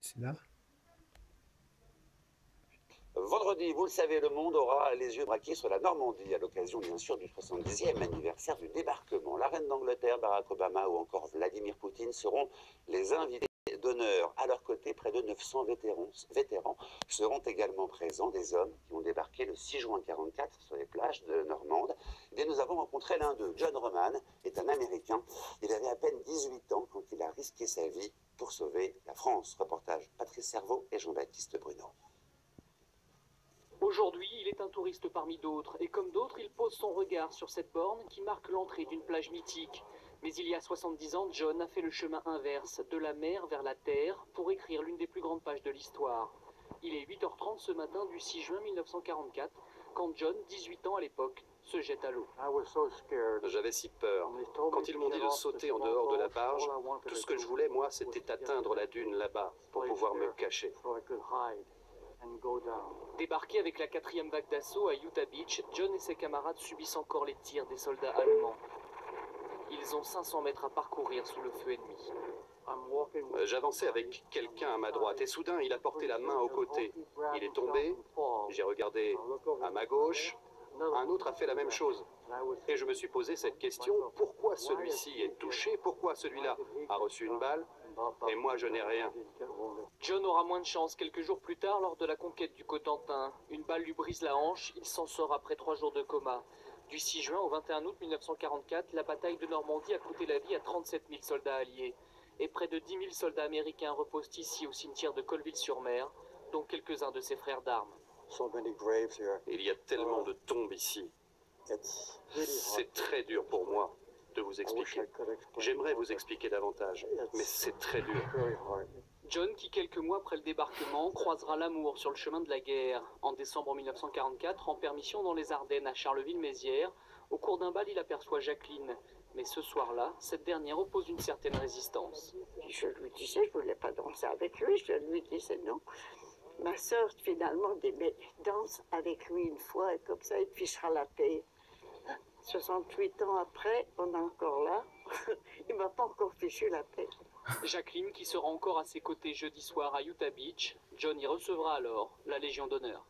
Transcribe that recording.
C'est là? Vendredi, vous le savez, le monde aura les yeux braqués sur la Normandie à l'occasion bien sûr du 70e anniversaire du débarquement. La reine d'Angleterre, Barack Obama ou encore Vladimir Poutine seront les invités d'honneur. À leur côté, près de 900 vétérans seront également présents, des hommes qui ont débarqué le 6 juin 1944 sur les plages de Normande. Et nous avons rencontré l'un d'eux. John Roman est un Américain. Il avait à peine 18 ans quand il a risqué sa vie pour sauver la France. Reportage Patrice Cerveau et Jean-Baptiste Bruno. Aujourd'hui, il est un touriste parmi d'autres, et comme d'autres, il pose son regard sur cette borne qui marque l'entrée d'une plage mythique. Mais il y a 70 ans, John a fait le chemin inverse, de la mer vers la terre, pour écrire l'une des plus grandes pages de l'histoire. Il est 8h30 ce matin du 6 juin 1944, quand John, 18 ans à l'époque, se jette à l'eau. J'avais si peur. Quand ils m'ont dit de sauter en dehors de la barge, tout ce que je voulais, moi, c'était atteindre la dune là-bas, pour pouvoir me cacher. Débarqués avec la 4e vague d'assaut à Utah Beach, John et ses camarades subissent encore les tirs des soldats allemands. Ils ont 500 mètres à parcourir sous le feu ennemi. J'avançais avec quelqu'un à ma droite et soudain il a porté la main au côté. Il est tombé, j'ai regardé à ma gauche, un autre a fait la même chose. Et je me suis posé cette question, pourquoi celui-ci est touché, pourquoi celui-là a reçu une balle et moi je n'ai rien. John aura moins de chance quelques jours plus tard lors de la conquête du Cotentin. Une balle lui brise la hanche, il s'en sort après 3 jours de coma. Du 6 juin au 21 août 1944, la bataille de Normandie a coûté la vie à 37 000 soldats alliés. Et près de 10 000 soldats américains reposent ici au cimetière de Colville-sur-Mer, dont quelques-uns de ses frères d'armes. Il y a tellement de tombes ici. C'est très dur pour moi de vous expliquer. J'aimerais vous expliquer davantage, mais c'est très dur. John, qui quelques mois après le débarquement, croisera l'amour sur le chemin de la guerre. En décembre 1944, en permission dans les Ardennes à Charleville-Mézières, au cours d'un bal, il aperçoit Jacqueline. Mais ce soir-là, cette dernière oppose une certaine résistance. Je lui disais, je ne voulais pas danser avec lui, je lui disais non. Ma soeur, finalement, dit, mais danse avec lui une fois, et comme ça, il te fichera la paix. 68 ans après, on est encore là. Il ne m'a pas encore fichu la paix. Jacqueline, qui sera encore à ses côtés jeudi soir à Utah Beach, John y recevra alors la Légion d'honneur.